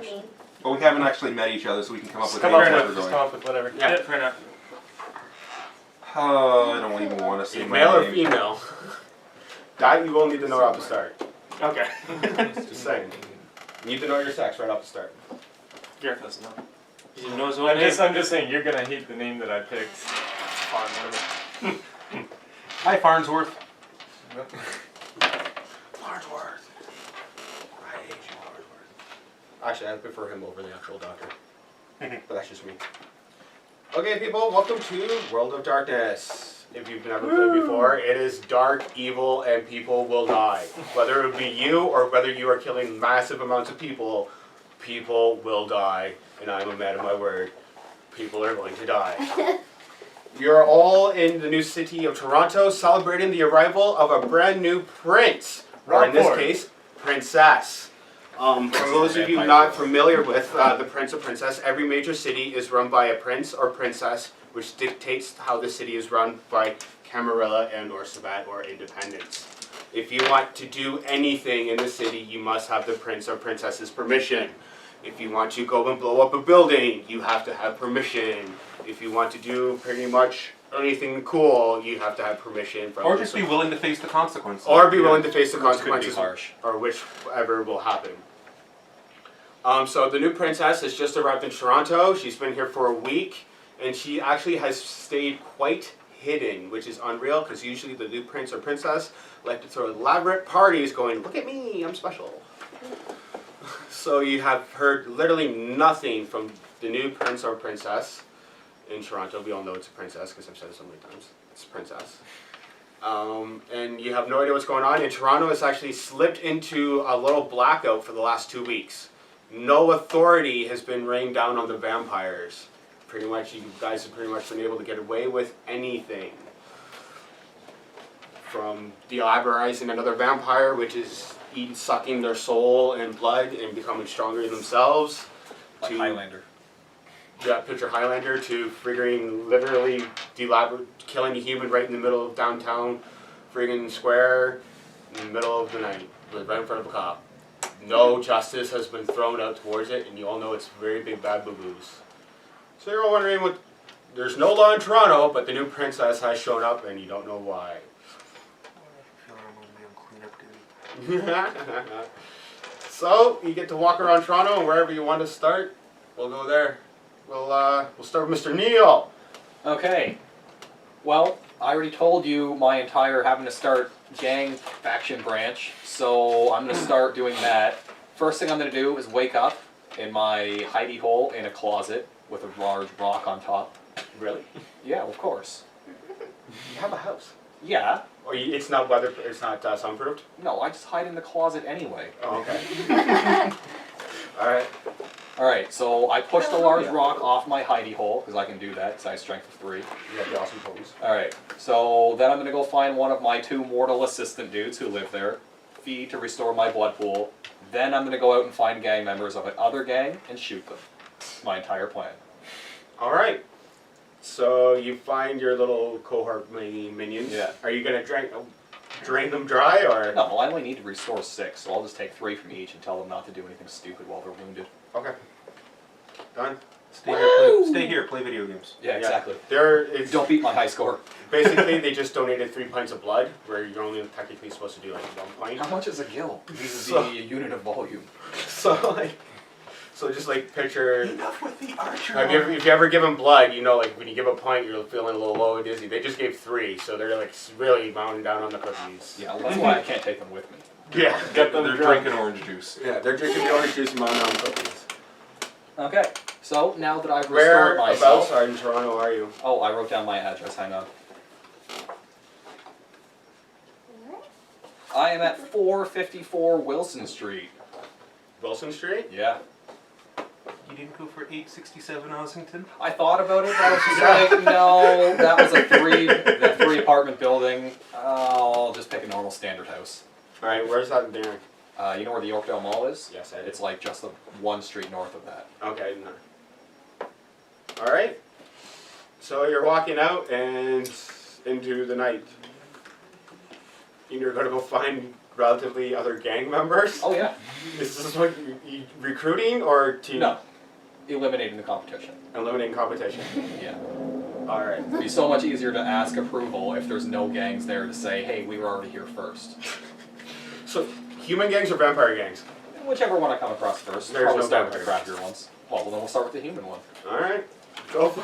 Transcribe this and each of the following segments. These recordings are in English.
mean. Well, we haven't actually met each other, so we can come up with Just come up with whatever. Yeah, fair enough. I don't even want to say my Male or name. female? That you will need to know off the start. Okay. Just saying. You need to know your sex right off the start. Gareth doesn't know. He knows what I'm just saying, you're gonna hate the name that I picked. Hi, Farnsworth. Farnsworth. I hate you, Farnsworth. Actually, I prefer him over the actual doctor. But that's just me. Okay, people, welcome to World of Darkness. If you've never played before, it is dark, evil, and people will die. Whether it be you or whether you are killing massive amounts of people, people will die. And I'm a man of my word. People are going to die. You're all in the new city of Toronto celebrating the arrival of a brand new prince. Or in this case, princess. For those of you not familiar with the prince or princess, every major city is run by a prince or princess, which dictates how the city is run by Camarilla and or Abott or independence. If you want to do anything in the city, you must have the prince or princess's permission. If you want to go and blow up a building, you have to have permission. If you want to do pretty much anything cool, you have to have permission from. Or just be willing to face the consequences. Or be willing to face the consequences, harsh. or whichever will happen. So the new princess has just arrived in Toronto. She's been here for a week, and she actually has stayed quite hidden, which is unreal, because usually the new prince or princess like to throw elaborate parties going, look at me, I'm special. So you have heard literally nothing from the new prince or princess in Toronto. We all know it's a princess because I've said it so many times. It's a princess. And you have no idea what's going on. And Toronto has actually slipped into a little blackout for the last 2 weeks. No authority has been rained down on the vampires. Pretty much, you guys have pretty much been able to get away with anything. From delaborizing another vampire, which is sucking their soul and blood and becoming stronger themselves. Like Highlander. Yeah, picture Highlander, to figuring literally killing a human right in the middle of downtown friggin' square in the middle of the night, right in front of a cop. No justice has been thrown out towards it, and you all know it's very big bad boo-boos. So you're all wondering what... There's no law in Toronto, but the new princess has shown up, and you don't know why. So, you get to walk around Toronto, and wherever you want to start, we'll go there. We'll start with Mr. Neil. Okay. Well, I already told you my entire having to start gang faction branch, so I'm going to start doing that. First thing I'm going to do is wake up in my hidey hole in a closet with a large rock on top. Really? Yeah, of course. You have a house. Yeah. Or it's not weather. It's not soundproofed. No, I just hide in the closet anyway. Oh, okay. All right. Alright, so I pushed a large rock off my hidey hole, because I can do that, because I have strength of 3. You have the awesome pose. Alright, so then I'm going to go find one of my 2 mortal assistant dudes who live there, feed to restore my blood pool, then I'm going to go out and find gang members of another gang and shoot them. My entire plan. All right. So you find your little cohort minions. Yeah. Are you going to drain them dry, or? No, I only need to restore 6, so I'll just take 3 from each and tell them not to do anything stupid while they're wounded. Okay. Done. Stay here, play video games. Yeah, exactly. Don't beat my high score. Basically, they just donated 3 pints of blood, where you're only technically supposed to do like 1 pint. How much is a gill? This is So- the unit of volume. So just like picture. Enough with the archer. If you ever given blood, you know, like when you give a pint, you're feeling a little low and dizzy. They just gave 3, so they're like really mounting down on the cookies. Yeah, well, that's why I can't take them with me. Yeah, get them They're drunk. drinking orange juice. Yeah, they're drinking the orange juice and mounting on cookies. Okay, so now that I've restored Whereabouts myself... in Toronto are you? Oh, I wrote down my address, hang on. I am at 454 Wilson Street. Wilson Street? Yeah. You didn't go for 867 Ossington? I thought about it, but I was just like, no, that was a 3 apartment building. I'll just pick a normal standard house. Alright, where's that there? You know where the Yorkdale Mall is? Yes, I do. It's like just the 1 street north of that. Okay, no. Alright. So you're walking out and into the night. And you're going to go find relatively other gang members? Oh yeah. Is this what you recruiting or to No. Eliminating the competition. eliminating competition? Yeah. All right. It'd be so much easier to ask approval if there's no gangs there to say, hey, we were already here first. So, human gangs or vampire gangs? Whichever one I come across first. There's Probably no start with the vampires. crappier ones. Well, then we'll start with the human one. All right. Go.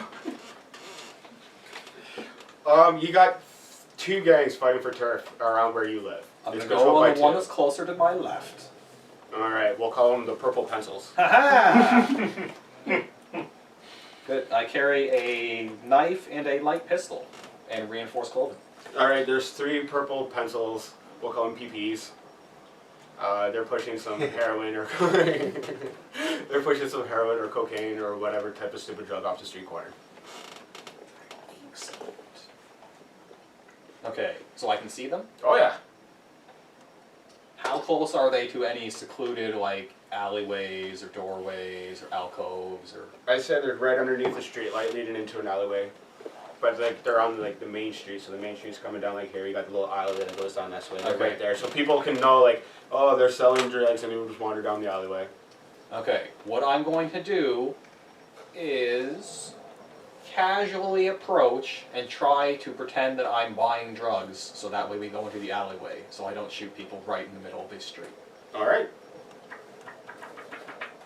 You got 2 gangs fighting for turf around where you live. I'm It's gonna controlled go by on the one 2. that's closer to my left. All right. We'll call them the purple pencils. Ha Good. I carry a knife and a light pistol and reinforced clothing. All right. There's 3 purple pencils. We'll call them PPs. They're pushing some heroin or they're pushing some heroin or cocaine or whatever type of stupid drug off the street corner. Excellent. Okay, so I can see them? Oh yeah. How close are they to any secluded, like, alleyways or doorways or alcoves or... I said they're right underneath the street light leading into an alleyway. But like they're on like the main street, so the main street's coming down like here. You got the little alleyway that goes down this way. They're Okay. right there, so people can know like, oh, they're selling drugs, and you just wander down the alleyway. Okay, what I'm going to do is casually approach and try to pretend that I'm buying drugs, so that way we go into the alleyway, so I don't shoot people right in the middle of the street. All right.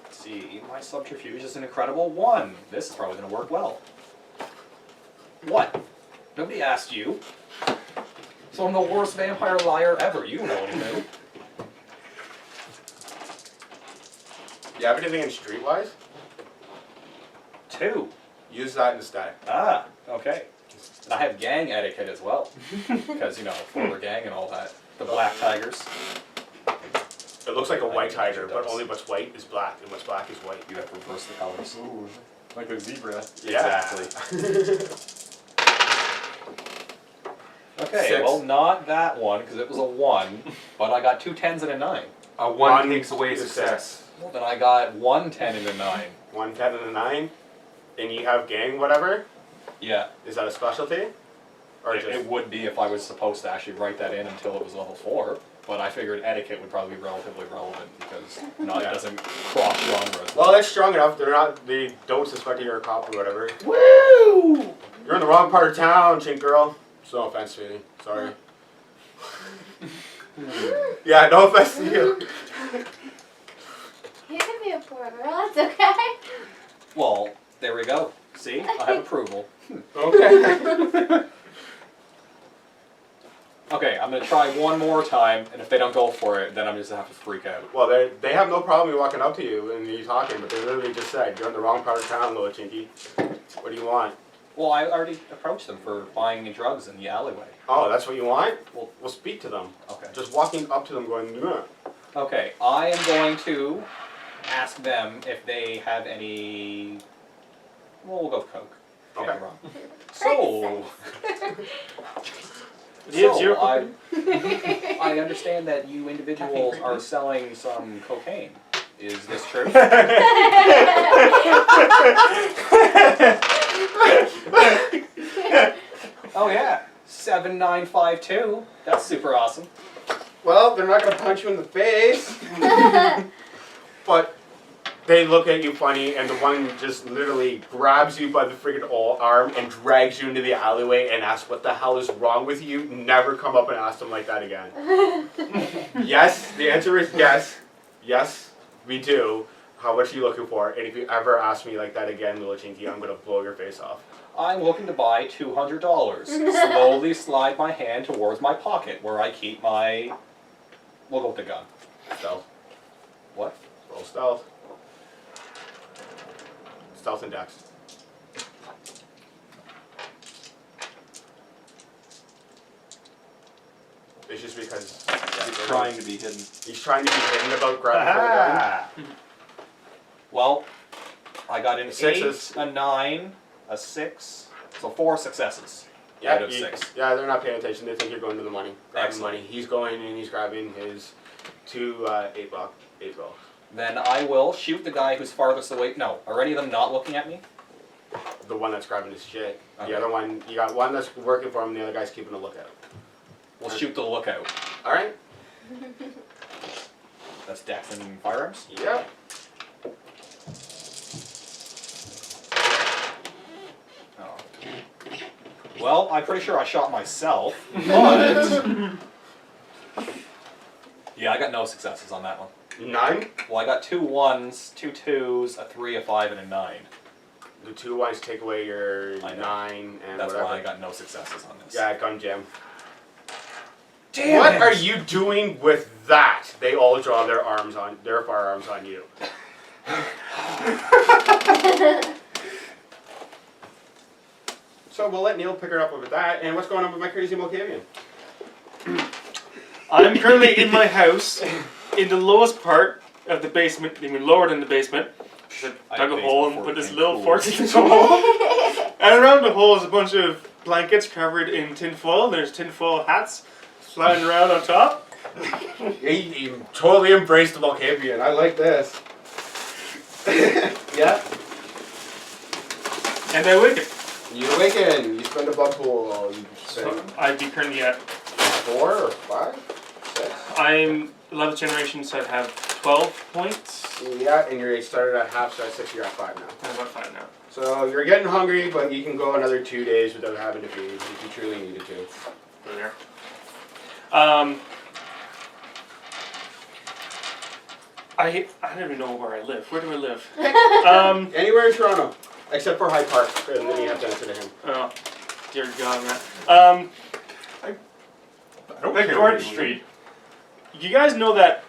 Let's see, my subterfuge is an incredible 1. This is probably going to work well. What? Nobody asked you. So I'm the worst vampire liar ever. You don't know anything. You have anything in streetwise? 2. Use that instead. Ah, okay. And I have gang etiquette as well. Because, you know, former gang and all that. The black tigers. It looks like a I white think tiger, it but does. only what's white is black, and what's black is white. You have to reverse the colors. Ooh, like a zebra. Yeah. Okay, 6. well, not that one, because it was a 1. But I got 2 10s and a 9. A 1 takes away is success. Well, then I got 1 10 and a 9. 1 10 and a 9, and you have gang whatever. Yeah. Is that a specialty? Or It, just it would be if I was supposed to actually write that in until it was level 4, but I figured etiquette would probably be relatively relevant because it doesn't cross genres. well, that's strong enough. They don't suspect you're a cop or whatever. Woo! You're in the wrong part of town, chink girl. So no offense, sweetie. Sorry. Yeah, no offense to you. You can be a poor girl, it's okay. Well, there we go. See, I have approval. Okay. Okay, I'm gonna try one more time, and if they don't go for it, then I'm just gonna have to freak out. Well, they have no problem walking up to you and you talking, but they literally just said, you're in the wrong part of town, little chinky. What do you want? Well, I already approached them for buying me drugs in the alleyway. Oh, that's what you want? Well, We'll speak to them. okay. Just walking up to them going, "Nah." Okay, I am going to ask them if they have any... Well, we'll go with Coke. Can't Okay. go wrong. So... Yes, so you're- I understand that you individuals are selling some cocaine. Is this true? Oh yeah, 7952. That's super awesome. Well, they're not going to punch you in the face. But they look at you funny, and the one just literally grabs you by the friggin' arm and drags you into the alleyway and asks what the hell is wrong with you. Never come up and ask them like that again. Yes, the answer is yes. Yes, we do. How much are you looking for? And if you ever ask me like that again, little chinky, I'm going to blow your face off. I'm looking to buy $200. Slowly slide my hand towards my pocket where I keep my... We'll go with the gun. Stealth. What? Roll stealth. Stealth and dex. It's just because He's trying to be hidden. he's trying to be hidden about grabbing for the gun. Well, I got an Sixes. 8, a 9, a 6, so 4 successes Yeah, out of 6. yeah, they're not paying attention. They think you're going to the money. Grabbing Excellent. money. He's going and he's grabbing his 2 8 bucks. Then I will shoot the guy who's farthest away. No, are any of them not looking at me? The one that's grabbing his shit. Okay. The other one, you got one that's working for him, and the other guy's keeping a lookout. We'll shoot the lookout. All right. That's Dex and firearms. Yep. Oh. Well, I'm pretty sure I shot myself, but yeah, I got no successes on that one. 9. Well, I got 2 1s, 2 2s, a 3, a 5, and a 9. The 2 ones take away your I know. 9 and That's whatever. why I got no successes on this. Yeah, gun jam. Damn What it. are you doing with that? They all draw their firearms on you. So we'll let Neil pick her up with that. And what's going on with my crazy Malkavian? I'm currently in my house, in the lowest part of the basement, even lower than the basement. I dug a hole and put this little fork in the hole. And around the hole is a bunch of blankets covered in tin foil. There's tin foil hats flying around on top. He totally embraced the Malkavian. I like this. Yeah. And I wake it. You awaken. You spend a blood pool. You So spend I'd be currently at 4 or 5? 6? I'm 11th generation, so I'd have 12 points. Yeah, and you started at half, so at 6 you're at 5 now. I'm about 5 now. So you're getting hungry, but you can go another 2 days without having to feed if you truly needed to. There. I don't even know where I live. Where do I live? Anywhere in Toronto, except for Hyde Park, and then you have to answer to him. Oh, dear God, man. I don't Like care Gordon where you Street. You guys know that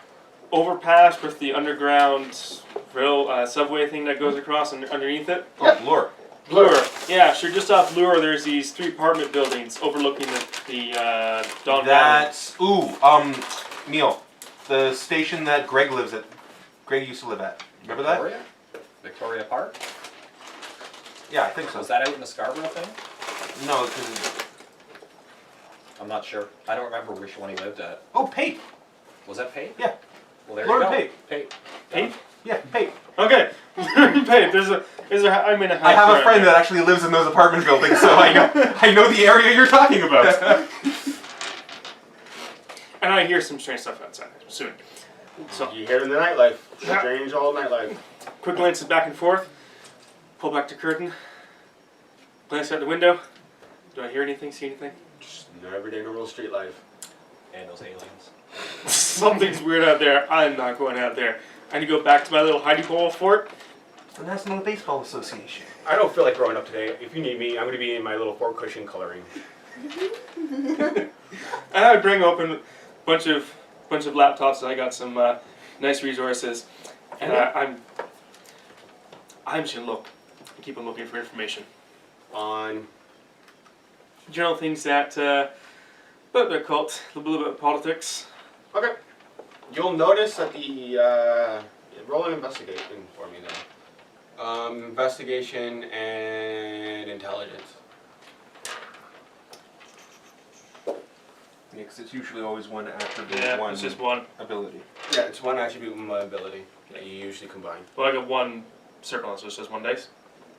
overpass with the underground rail subway thing that goes across underneath it? live. Oh, Lure. Lure. Yeah, sure. Just off Lure, there's these 3 apartment buildings overlooking the Don That's Neil, the station that Greg lives at. Greg used to live at. Remember that? Victoria? Victoria Park? Yeah, I think so. Was that out in the Scarborough thing? No, because I'm not sure. I don't remember which one he lived at. Pape. Was that Pape? Yeah. Well, there Lord you go. Pape. Pape. Pape? Yeah, Pape. Okay. Pape. I'm in a house. I have a right friend there. that actually lives in those apartment buildings, so I know the area you're talking about. And I hear some strange stuff outside soon. So, You hear in the nightlife. Strange old nightlife. quick glances back and forth. Pull back the curtain. Glance out the window. Do I hear anything? See anything? Just everyday normal street life. And those aliens. Something's weird out there. I'm not going out there. I need to go back to my little hidey hole fort. The National Baseball Association. I don't feel like growing up today. If you need me, I'm going to be in my little fort cushion coloring. And I would bring open a bunch of laptops, and I got some nice resources. And I'm just gonna keep on looking for information On. general things that a little bit of cult, a little bit of politics. Okay. You'll notice that the roll an investigation for me then. Investigation and intelligence. Yeah, because it's usually always one attribute, Yeah, one it's just one. ability. Yeah, it's one attribute and one ability that you usually combine. Well, I got one circle, so it's just 1 dice.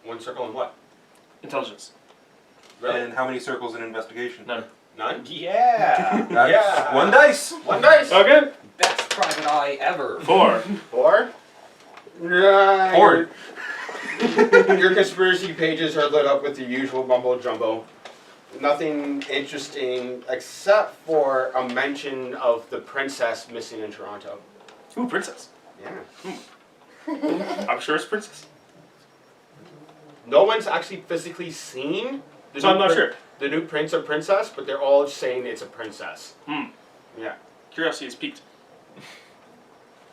One circle and what? Intelligence. Really? And how many circles in investigation? None. None? Yeah! That's Yeah. 1 dice. One dice! Okay. Best private eye ever. 4. 4? Right. Horde. Your conspiracy pages are lit up with the usual mumbo jumbo. Nothing interesting except for a mention of the princess missing in Toronto. Ooh, princess. Yeah. I'm sure it's princess. No one's actually physically seen the So I'm not sure. the new prince or princess, but they're all saying it's a princess. Yeah. Curiosity is piqued.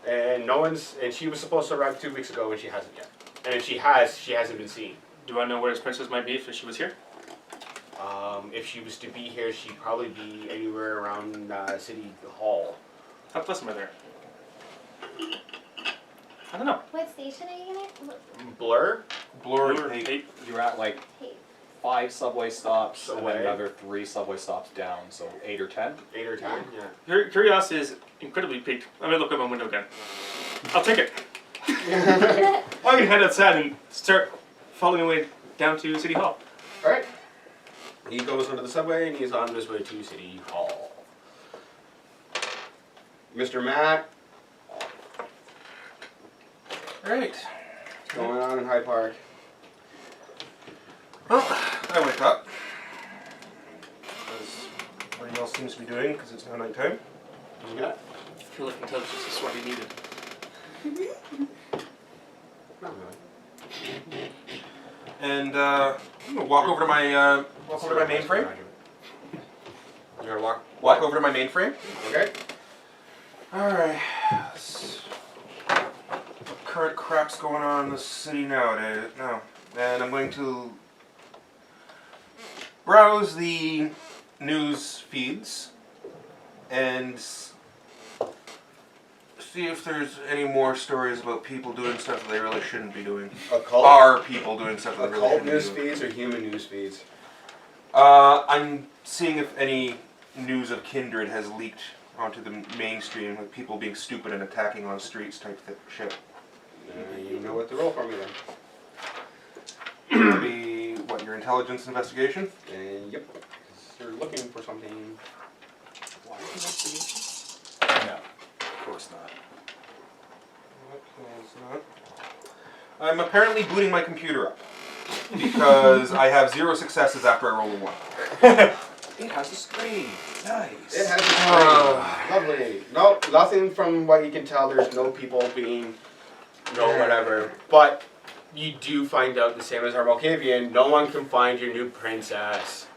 And and she was supposed to arrive 2 weeks ago and she hasn't yet. And if she has, she hasn't been seen. Do I know where this princess might be if she was here? If she was to be here, she'd probably be anywhere around City Hall. How close am I there? I don't know. What station are you gonna? Blur? Blur Blur, Pape. eight. You're at like Hey. 5 subway stops and Away. then another 3 subway stops down, so 8 or 10. 8 or 10? Yeah. Curiosity is incredibly piqued. I'm gonna look at my window again. I'll take it. I can head outside and start following away down to City Hall. Alright. He goes onto the subway and he's on his way to City Hall. Mr. Matt, Right. what's going on in Hyde Park? Well, I wake up. As everybody else seems to be doing, because it's now nighttime. Yeah. I feel like intelligence is what he needed. Not really. And I'm gonna walk over to my mainframe. You're gonna walk? Walk over to my mainframe. Okay. Alright. What current crap's going on in the city nowadays? No. And I'm going to browse the news feeds and see if there's any more stories about people doing stuff that they really shouldn't be doing. Occult? Are people doing stuff that they really Occult shouldn't news be doing. feeds or human news feeds? I'm seeing if any news of Kindred has leaked onto the mainstream, like people being stupid and attacking on streets type shit. You know what to roll for me That'd be, what, your intelligence investigation? then. Yep. 'Cause you're looking for something. Why is investigation? No, of course not. Okay, it's not. I'm apparently booting my computer up because I have 0 successes after I roll a 1. It has a screen. Nice. It has a screen. Lovely. No, nothing from what you can tell. There's no people being, no whatever. But you do find out the same as our Malkavian. No one can find your new princess.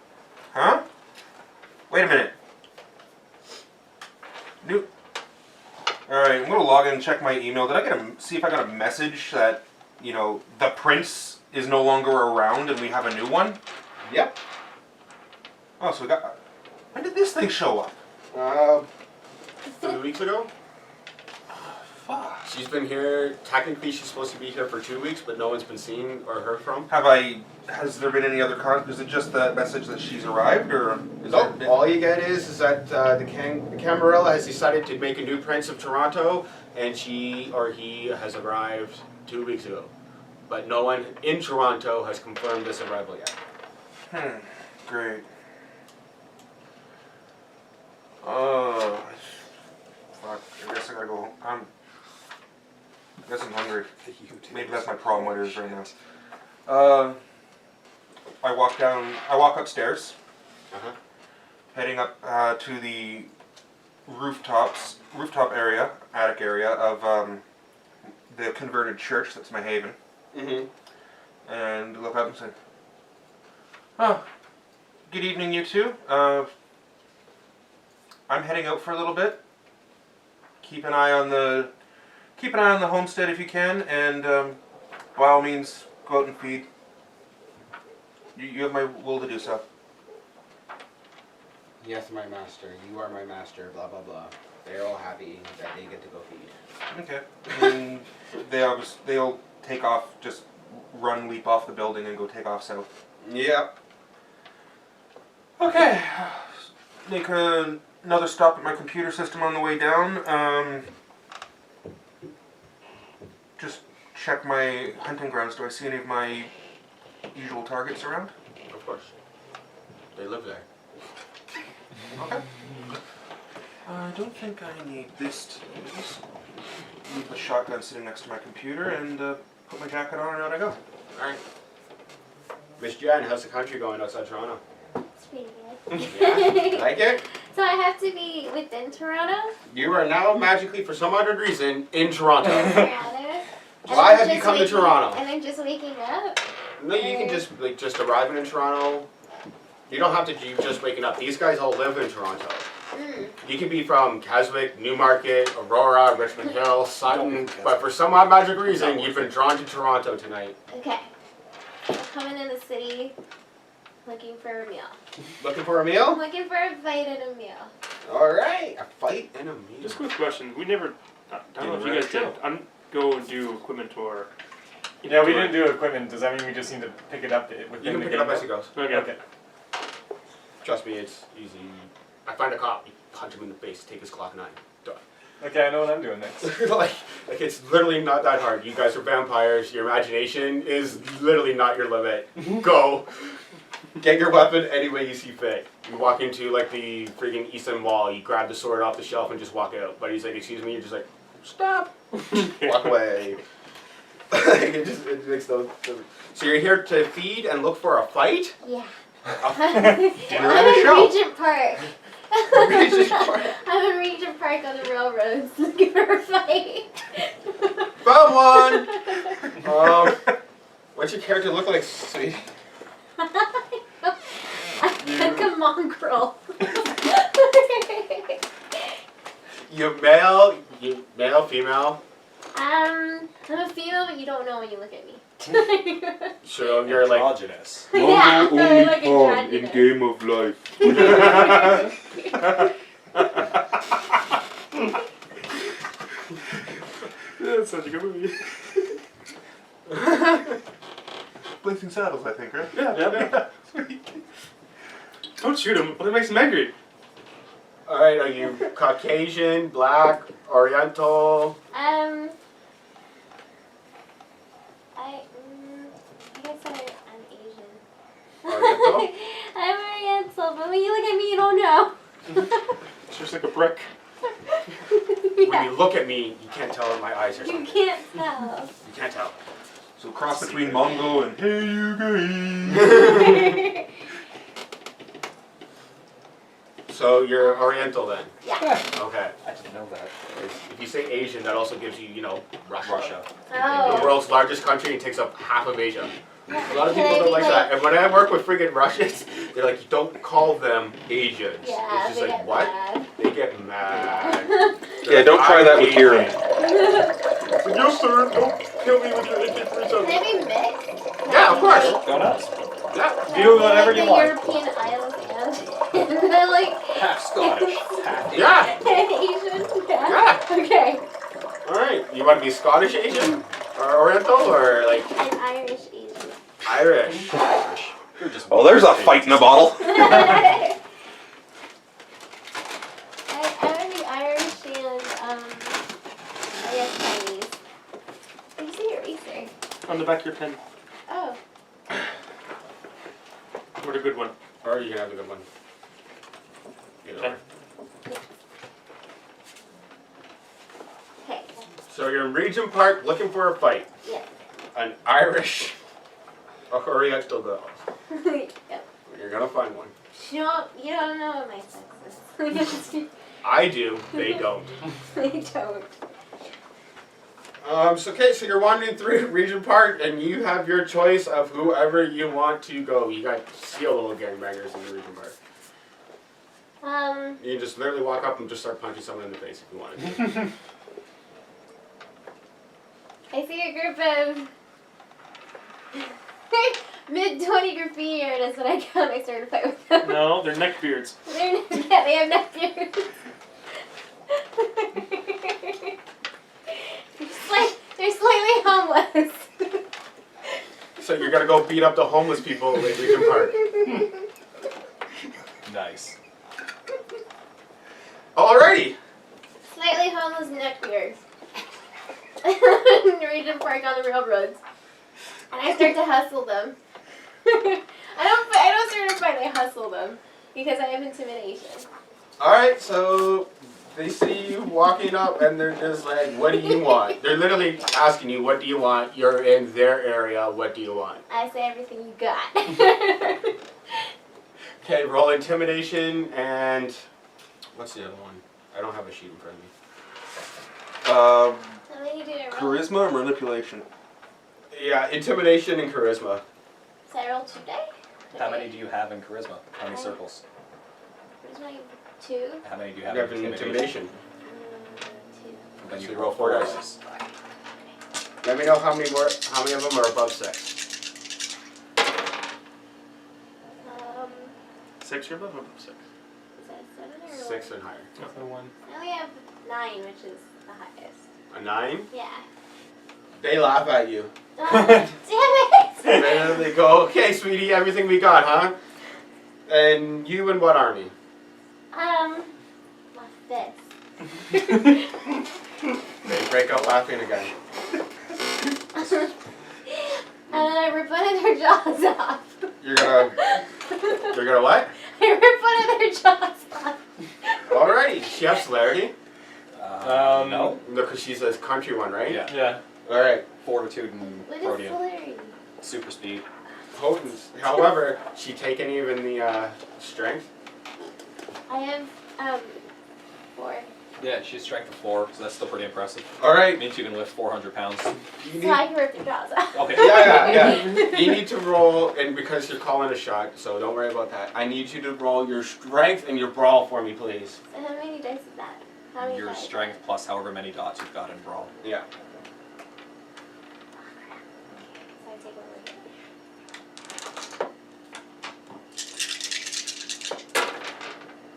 Huh? Wait a minute. New. Alright, I'm gonna log in and check my email. Did I get see if I got a message that, you know, the prince is no longer around and we have a new one? Yep. Oh, so we got. When did this thing show up? 3 weeks ago. Fuck. She's been here. Technically, she's supposed to be here for 2 weeks, but no one's been seen or heard from. Has there been any other is it just that message that she's arrived, or is Nope. there? All you get is that the Camarilla has decided to make a new prince of Toronto, and she or he has arrived 2 weeks ago. But no one in Toronto has confirmed this arrival yet. Great. Oh, fuck. I guess I gotta go. I guess I'm hungry. Maybe that's my problem. What it is right now. I walk upstairs, heading up to the rooftop attic area of the converted church. That's my haven. Mm-hmm. And look up and say, "Oh, good evening, you two. I'm heading out for a little bit. Keep an eye on the homestead if you can, and by all means, go out and feed. You have my will to do so." Yes, my master. You are my master. Blah blah blah. They're all happy that they get to go feed. Okay. And they'll take off, just leap off the building and go take off south. Yep. Okay. Make another stop at my computer system on the way down. Just check my hunting grounds. Do I see any of my usual targets around? Of course. They live there. Okay. I don't think I need this today. Just leave the shotgun sitting next to my computer and put my jacket on and out I go. Alright. Miss Jenn, how's the country going outside Toronto? It's pretty good. Yeah? Like it? So I have to be within Toronto? You are now magically, for some odd reason, in Toronto. Toronto. Why have you come to Toronto? And I'm just waking up? No, you can just arriving in Toronto. You don't have to be just waking up. These guys all live in Toronto. You can be from Keswick, Newmarket, Aurora, Richmond Hill, Sutton, but for some odd magic reason, you've been drawn to Toronto tonight. Okay. I'm coming in the city looking for a meal. Looking for a I'm meal? looking for a fight and a meal. Alright, a fight and a meal. Just a quick question. We never, I don't know if you guys did. Go and do equipment tour. Yeah, we didn't do equipment. Does that mean we just need to pick it up within You can the pick game? it up as it goes. Okay. Okay. Trust me, it's easy. I find a cop, you punch him in the face, take his clock 9. Done. Okay, I know what I'm doing next. like it's literally not that hard. You guys are vampires. Your imagination is literally not your limit. Go. Get your weapon any way you see fit. You walk into like the freaking Eastern Wall, you grab the sword off the shelf and just walk out. But he's like, excuse me, you're just like, stop. Walk away. it makes no. So you're here to feed and look for a fight? Yeah. Dinner and a I'm in show. Regent Park. Regent Park. I'm in Regent Park on the railroads looking for a fight. Found one! What's your character look like, sweetie? I'm like a mongrel. You male, female? I'm a female, but you don't know when you look at me. So you're like. Androgynous. Yeah, Only I'm like pawn in androgynous. game of life. That's such a good movie. Blazing Saddles, I think, right? Yeah. Don't shoot him. What makes him angry? Alright, are you Caucasian, black, Oriental? I guess I'm Asian. Oriental? I'm Oriental, but when you look at me, you don't know. It's just like a brick. When you look at me, you can't tell if my eyes are You something. can't tell. You can't tell. So cross between Mongo and Hey You Guys. So you're Oriental then? Yeah. Okay. I didn't know that. If you say Asian, that also gives you, Russia. Russia. The Oh. world's largest country and takes up half of Asia. A lot of Can I people don't be like that. And when I work with friggin' Russians, they're like, you don't call them Asians. Yeah, It's just they like, get what? mad. They get mad. Yeah, don't try that with Kieran. Yes, sir. Don't kill me with your AK-47. Can I be mixed? Yeah, of course. Go nuts. Yeah. Can Do I be whatever like you the want. European Isles and then like Half Scottish. Half Yeah. Asian. Yeah. Okay. Alright. You want to be Scottish Asian? Or Oriental? Or like I'm Irish Asian. Irish? You're just Oh, there's a fight in a bottle. I would be Irish and I guess Chinese. Did you say eraser? On the back of your pen. Oh. What a good one. Or you can have the good one. Either Okay. way. Okay. So you're in Regent Park looking for a fight. Yeah. An Irish Oriental girl. Yep. You're gonna find one. You don't know what my sex is. I do. They don't. They don't. So you're wandering through Regent Park, and you have your choice of whoever you want to go. You got steel little gangbangers in the Regent Park. You can just literally walk up and just start punching someone in the face if you wanted to. I see a group of mid-20 graffiti artists when I go and I start to fight with them. No, they're neckbeards. Yeah, they have neck beards. They're slightly homeless. So you're gonna go beat up the homeless people in Regent Park. nice. Alrighty. Slightly homeless neckbeards. In Regent Park on the railroads. And I start to hustle them. I don't start to fight, I hustle them. Because I have intimidation. Alright, so they see you walking up and they're just like, what do you want? They're literally asking you, what do you want? You're in their area, what do you want? I say everything you got. Okay, roll intimidation and what's the other one? I don't have a sheet in front of me. How many did I roll? Charisma or manipulation? Yeah, intimidation and charisma. So I rolled 2 dice? How many do you have in charisma? How many circles? Charisma 2. How many do you You have have in an intimidation? 2. Then So you you roll roll 4 dice. dice. Let me know how many of them are above 6. 6 or above? 6. Is that a 7 or 6 and higher. That's the one. I only have 9, which is the highest. A 9? Yeah. They laugh at you. Oh, damn it! And then they go, okay, sweetie, everything we got, huh? And you in what army? My fist. They break out laughing again. And then I rip one of their jaws off. You're gonna country one, right? Yeah. Yeah. All right. Fortitude and What is Protean. celerity? Super speed. Potent. However, she take any of in the strength? I have 4. Yeah, she's strength of 4, so that's still pretty impressive. All right. It means you can lift 400 pounds. You So I can rip their jaws out. Okay. yeah. You need to roll, and because you're calling a shot, so don't worry about that. I need you to roll your strength and your brawl for me, please. So how many dice is that? How many Your dice? strength plus however many dots you've got in brawl. Yeah. So I take one with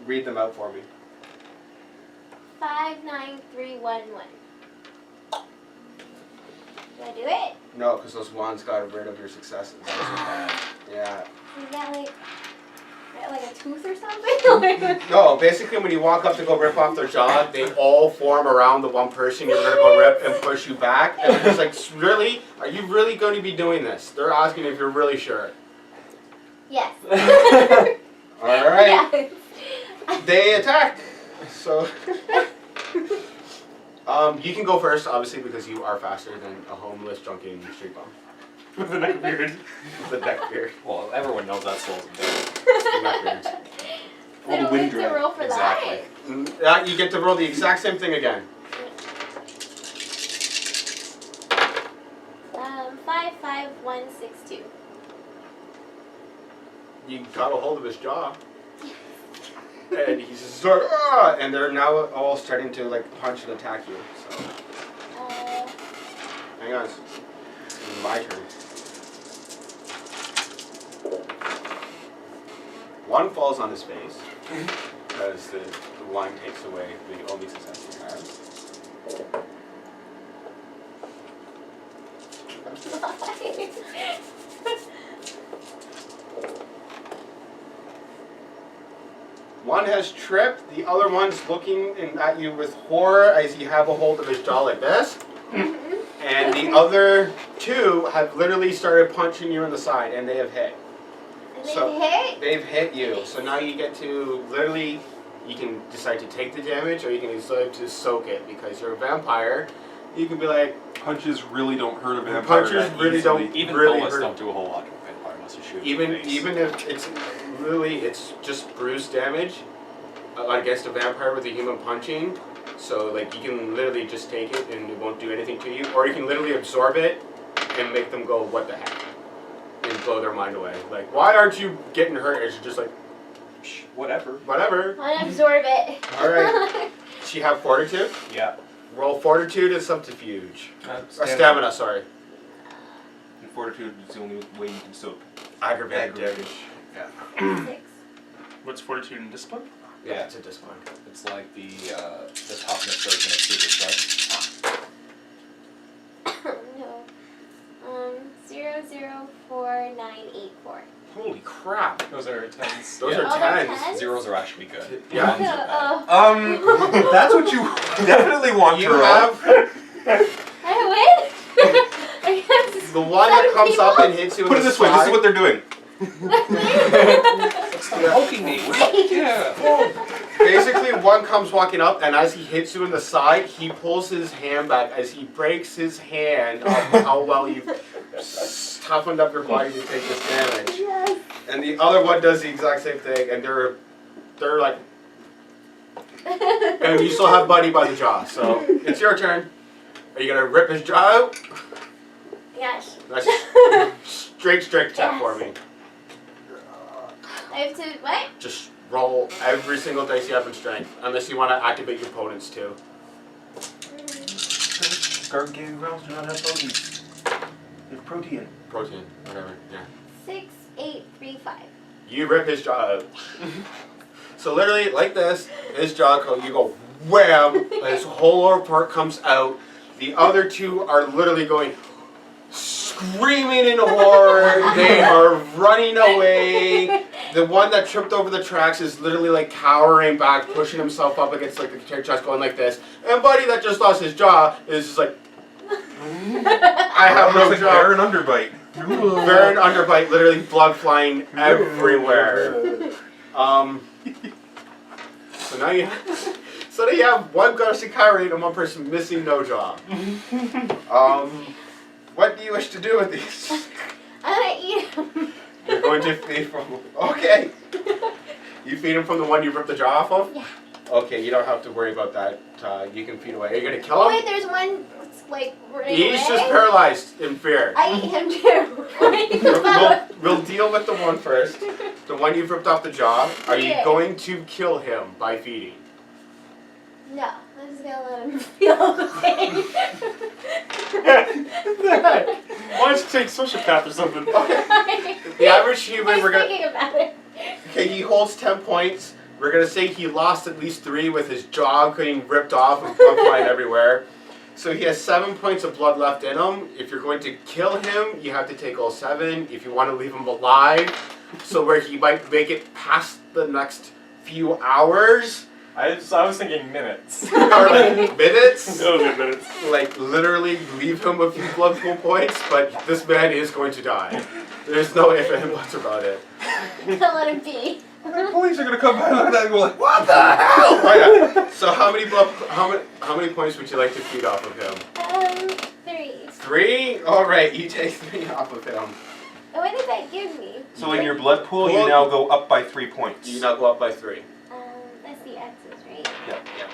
me. Read them out for me. 5, 9, 3, 1, 1. Do I do it? No, because those wands got rid of your successes. Yeah. Is that like a tooth or something? No, basically when you walk up to go rip off their jaw, they all form around the one person you're going to go rip and push you back. And it's like, really? Are you really going to be doing this? They're asking if you're really sure. Yes. All right. Yes. They attack. So, you can go first, obviously, because you are faster than a homeless, drunken street bum. With the neck beard. The neck beard. Well, everyone knows that slows them down. The neck beards. I don't wind get to roll for Exactly. You get to roll the exact same thing again. that. 5, 5, 1, 6, 2. You got a hold of his jaw. And he's just sort of, "Ah!" And they're now all starting to like punch and attack you. So, hang on. It's my turn. One falls on his face because the one takes away the only success he has. One has tripped, the other one's looking at you with horror as you have a hold of his jaw like this. And the other two have literally started punching you in the side, and they have hit. And they hit? They've hit you. So now you get to literally, you can decide to take the damage, or you can decide to soak it, because you're a vampire. You can be like, Punches really don't hurt a vampire. punches that really easily. don't Even really bullets hurt. don't do a whole lot to a vampire unless you shoot him in the face. Even if it's literally, it's just bruise damage against a vampire with a human punching. So like you can literally just take it and it won't do anything to you, or you can literally absorb it and make them go, what the heck, and blow their mind away. Like, why aren't you getting hurt? And she's just like, Psh, whatever. whatever. I absorb it. All right. She have fortitude. Yeah. Roll fortitude and subterfuge. Stamina. Stamina, sorry. And fortitude is the only way you can soak. Aggravated Aggravate. damage. 6. What's fortitude and discipline? Yeah, it's a discipline. It's like the toughness version of super strength. No. 0, 0, 4, 9, 8, 4. Holy crap. Those are 10s. Those Yeah. are Oh, they're tens. 10s? Zeros are actually good. Yeah. Ones are bad. That's what you definitely want You to roll. have I win? I have the one that comes up and hits you in Put it the this way, this is side. what they're doing. Stop poking me. Yeah. Basically, one comes walking up, and as he hits you in the side, he pulls his hand back as he breaks his hand of how well you've toughened up your body to take this damage. Yes. And the other one does the exact same thing, and they're like, and you still have Buddy by the jaw. So it's your turn. Are you gonna rip his jaw out? Yes. That's straight tap for me. I have to, what? Just roll every single dice you have in strength, unless you want to activate your opponents too. Gargoyles do not have proteins. They have protein. Protein, whatever. Yeah. 6, 8, 3, 5. You rip his jaw out. So literally, like this, his jaw goes, you go wham, his whole lower part comes out. The other two are literally going, screaming in horror. They are running away. The one that tripped over the tracks is literally like cowering back, pushing himself up against like the chest, going like this. And Buddy that just lost his jaw is just like, I have no like jaw. bear and underbite. Bear and underbite, literally blood flying everywhere. So now you have, So they have one Gargoyle and one person missing no job. What do you wish to do with these? I'm gonna eat them. You're going to feed from... Okay. You feed him from the one you ripped the jaw off of? Yeah. Okay, you don't have to worry about that. You can feed away. Are you going to kill Oh him? wait, there's one that's like running He's away. just paralyzed in fear. I eat him too. We'll deal with the one first. The one you've ripped off the jaw. Are you Yeah. going to kill him by feeding? No, I'm just gonna let him feel the pain. Why don't you take sociopath or something? The average human, I'm thinking about it. Okay, he holds 10 points. We're going to say he lost at least 3 with his jaw getting ripped off and blood flying everywhere. So he has 7 points of blood left in him. If you're going to kill him, you have to take all 7. If you want to leave him alive, so where he might make it past the next few hours, I was thinking minutes. or like minutes, It'll be minutes. like literally leave him a few blood pool points, but this man is going to die. There's no ifs and buts about it. Don't let him be. The police are gonna come by and look at that and go like, what the hell? Oh, yeah. So how many points would you like to feed off of him? 3. 3? Alright, you take 3 off of him. What did that give me? So in your blood pool, you now go up by 3 points. You now go up by 3. That's the X's, right? Yeah. Yeah.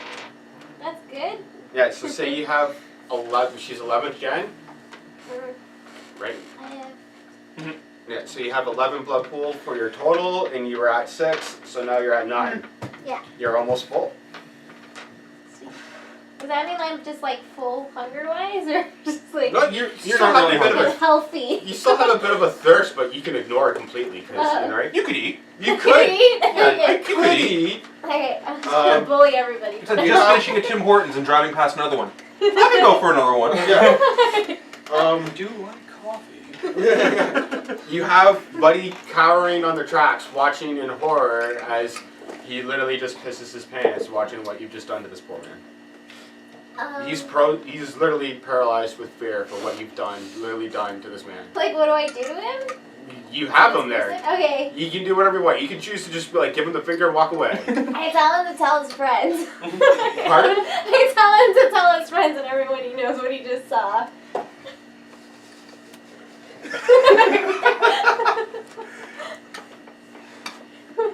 That's good. Yeah, so say you have 11, she's 11th Jen, right? I have. Yeah, so you have 11 blood pool for your total, and you were at 6, so now you're at 9. Yeah. You're almost full. Sweet. Does that mean I'm just like full hunger-wise, or just like No, you're You're still not have really a bit of hungry. a, healthy? you still have a bit of a thirst, but you can ignore it completely, because, right? You could eat. You could. Eat? Yeah, Okay. you could eat. Okay, I'm just gonna bully everybody. It's like just finishing a Tim Hortons and driving past another one. I could go for another one. Yeah. Do like coffee. You have Buddy cowering on the tracks, watching in horror as he literally just pisses his pants watching what you've just done to this poor man. He's literally paralyzed with fear for what you've literally done to this man. Like, what do I do to him? You have him there. Okay. You can do whatever you want. You can choose to just be like, give him the finger and walk away. I tell him to tell his friends. Pardon? I tell him to tell his friends and everyone he knows what he just saw.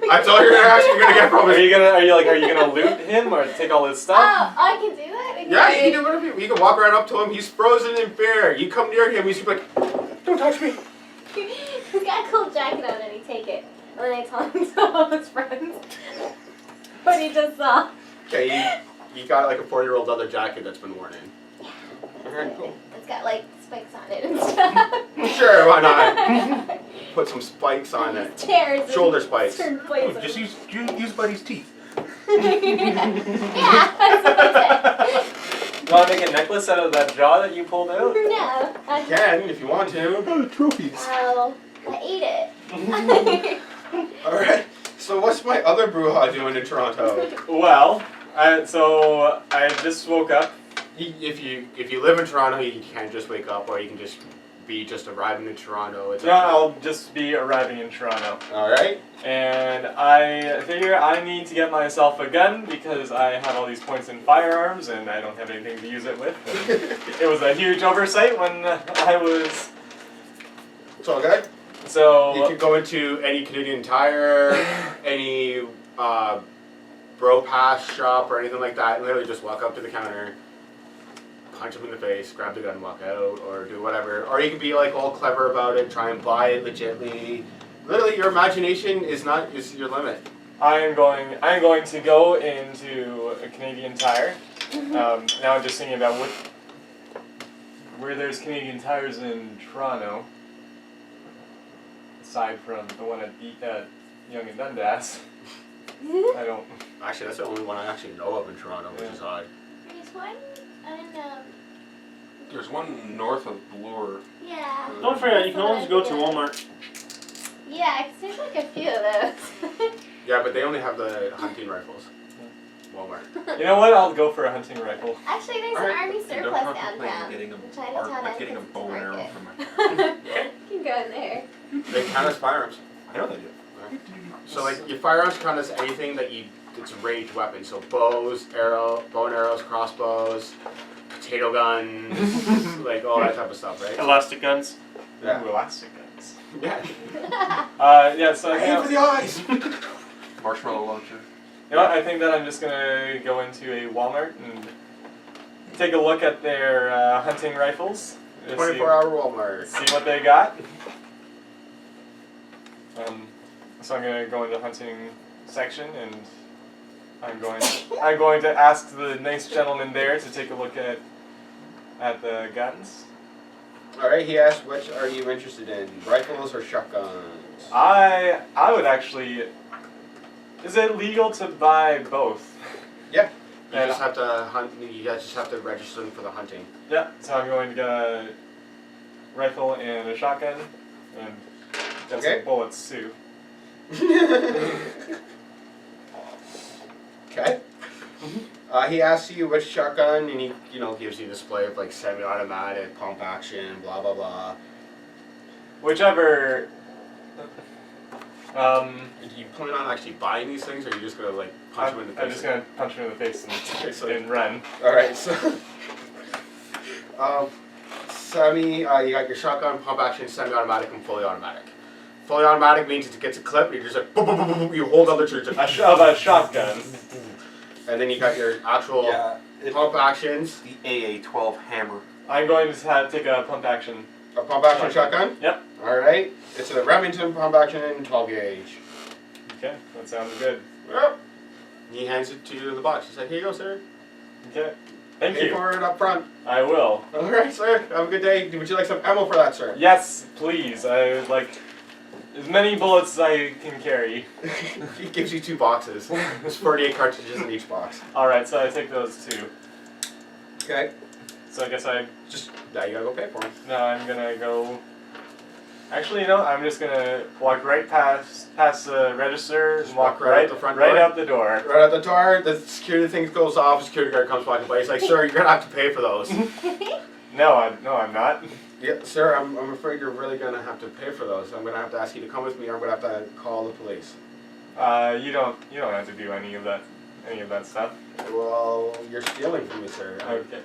That's all you're actually gonna get from Are it. you gonna loot him or take all his stuff? Oh, I can do that? Okay. Yeah, you can do whatever you can walk right up to him. He's frozen in fear. You come near him, he's like, don't touch me. He's got a cool jacket on and he take it. And then I tell him to tell all his friends what he just saw. Okay, you got like a 4-year-old leather jacket that's been worn in. Okay, cool. It's got like spikes on it and stuff. Sure, why not? Put some spikes on it. Tears in Shoulder spikes. certain places. Just use Buddy's teeth. Yeah, that's what You want to make a necklace out of that jaw that you pulled out? No. You can, if you want to. Trophies. Oh, I ate it. Alright, so what's my other Brujah doing in Toronto? Well, so I just woke up. If you live in Toronto, you can just wake up, or you can just be arriving in Toronto. It's No, I'll just be arriving in Toronto. Alright. And I figure I need to get myself a gun because I have all these points in firearms and I don't have anything to use it with. And it was a huge oversight when I was... It's all good. So... You can go into any Canadian Tire, any Bro Pass shop or anything like that, and literally just walk up to the counter, punch him in the face, grab the gun, walk out, or do whatever. Or you can be like all clever about it, try and buy it legitly. Literally, your imagination is your limit. I am going to go into a Canadian Tire. Now I'm just thinking about where there's Canadian Tires in Toronto, aside from the one at Yonge and Dundas. I don't. Actually, that's the only one I actually know of in Toronto, which is odd. There's one on, There's one north of Bloor. yeah. Don't forget, you can always go to Walmart. Yeah, 'cause there's like a few of those. Yeah, but they only have the hunting rifles. Walmart. You know what? I'll go for a hunting rifle. Actually, there's Alright. an army Don't surplus contemplate downtown. getting a In Chinatown like getting a entrance bow and arrow market. from my. You can go in there. They count as firearms. I know they do. So like your firearms count as anything that you it's a ranged weapon. So bows, bow and arrows, crossbows, potato guns, like all that type of stuff, right? Elastic guns. Yeah. Ooh, elastic guns. Yeah. Yeah, so I Aim for the eyes. Marshmallow launcher. You know what, I think that I'm just gonna go into a Walmart and take a look at their hunting rifles. 24-hour Walmart. See what they got. So I'm gonna go into the hunting section and I'm going to ask the nice gentleman there to take a look at the guns. All right. He asked, which are you interested in, rifles or shotguns? I would actually. Is it legal to buy both? Yeah. You And- just have to hunt. You guys just have to register them for the hunting. Yeah. So I'm going to get a rifle and a shotgun and get Okay. some bullets too. Okay. He asks you which shotgun, and he, gives you a display of like semi-automatic, pump action, blah blah blah. Whichever. Do you plan on actually buying these things, or are you just gonna like punch them in the face? I'm just gonna punch him in the face Okay, so- and run. All right, so you got your shotgun, pump action, semi-automatic, and fully automatic. Fully automatic means it gets a clip, and you're just like boom, boom, boom, boom, boom, you hold down the trigger, A shotgun. and then you got your actual pump actions. The AA-12 hammer. I'm going to take a pump action. A pump action shotgun. Yep. All right, it's a Remington pump action, 12 gauge. Okay, that sounds good. Yep. He hands it to the box. He's like, "Here you go, sir. Okay. Thank Pay you. for it up front." I will. All right, sir. Have a good day. Would you like some ammo for that, sir? Yes, please. I would like as many bullets as I can carry. He gives you 2 boxes. There's 48 cartridges in each box. Alright, so I take those two. Okay. So I guess Now you gotta go pay for them. I'm gonna go. Actually, I'm just gonna walk right past the register Just and walk walk right out the front door? out the door. Right at the door, the security thing goes off. The security guard comes walking by. He's like, "Sir, you're gonna have to pay for those." No, I'm not. Yeah, sir. I'm afraid you're really gonna have to pay for those. I'm gonna have to ask you to come with me, or I'm gonna have to call the police. You don't have to do any of that stuff. Well, you're stealing from me, sir. Okay.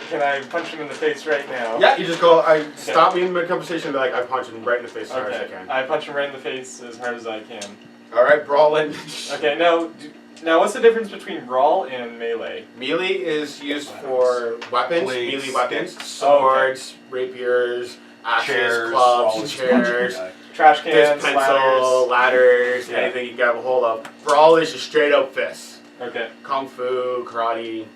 Can I punch him in the face right now? Yeah, you just go. Stop me in mid-conversation and be like, I punch him right in the face as hard as I Okay. can. I punch him right in the face as hard as I can. All right, brawling. Okay, now what's the difference between brawl and melee? Melee is used for weapons, Blades, melee weapons, sticks. swords, rapiers, axes, Chairs, clubs, walls, chairs, Trash fist cans, pencil, ladders, Yeah. anything you can grab a hold of. Brawl is just straight up fists. Okay. Kung fu, karate,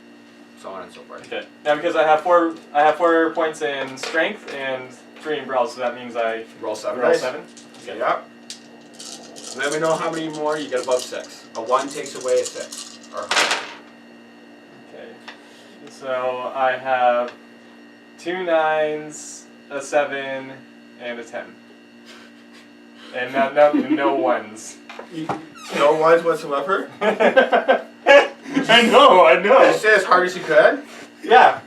so on and so forth. Okay. Now because I have 4 points in strength and 3 in brawl, so that means I Roll 7 roll dice. 7. Okay. Yep. Let me know how many more you get above 6. A 1 takes away a 6. Or higher. Okay. So I have 2 9s, a 7, and a 10. And no 1s. No ones whatsoever. I know. Just say as hard as you could. Yeah.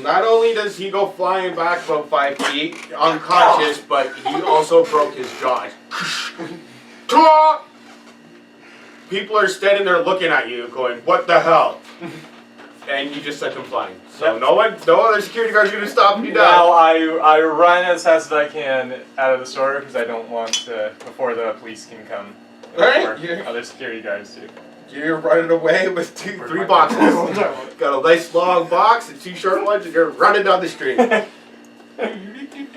Not only does he go flying back about 5 feet, unconscious, but he also broke his jaw. People are standing there looking at you, going, "What the hell?" And you just sent him flying. So Yep. no other security guard's gonna stop you Now down. I run as fast as I can out of the store because I don't want to before the police can come. Right, Or yeah. other security guards too. You're running away with 3 Where's my boxes. gun? Got a nice long box and 2 short ones, and you're running down the street.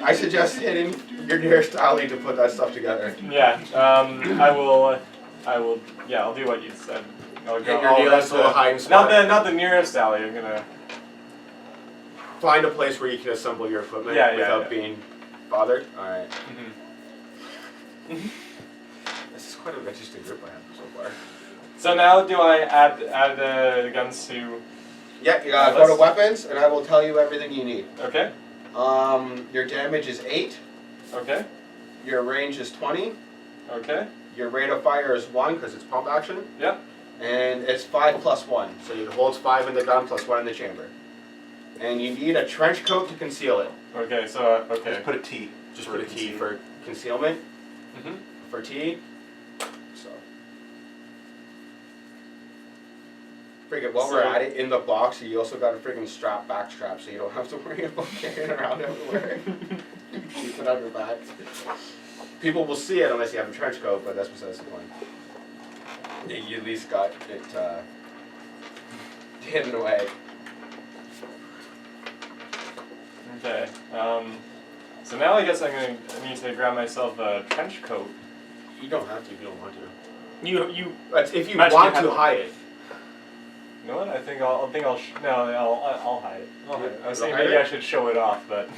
I suggest hitting your nearest alley to put that stuff together. Yeah. I will. Yeah, I'll do what you said. I'll Get your I'll nearest run little to- hiding spot. Not the nearest alley. I'm gonna. Find a place where you can assemble your equipment Yeah, without yeah. being bothered. Alright. Mhm. This is quite an interesting group I have so far. So now do I add the guns to? Yeah, you gotta go to weapons, and I will tell you everything you need. Okay. Your damage is 8. Okay. Your range is 20. Okay. Your rate of fire is 1 because it's pump action. Yep. And it's 5 plus 1. So it holds 5 in the gun plus 1 in the chamber. And you need a trench coat to conceal it. Okay. So okay. Just put a T. Just put a T for concealment. Mhm. For T. So. Friggin', while we're at it, in the box, you also got a friggin' back strap, so you don't have to worry about carrying it around everywhere. Keep it on your back. People will see it unless you have a trench coat, but that's besides the point. You at least got it hidden away. Okay. So now I guess I need to grab myself a trench coat. You don't have to if you don't want to. You But if you Imagine want you had to one. hide it. You know what? I'll hide it. I was saying You'll hide maybe it? I should show it off, but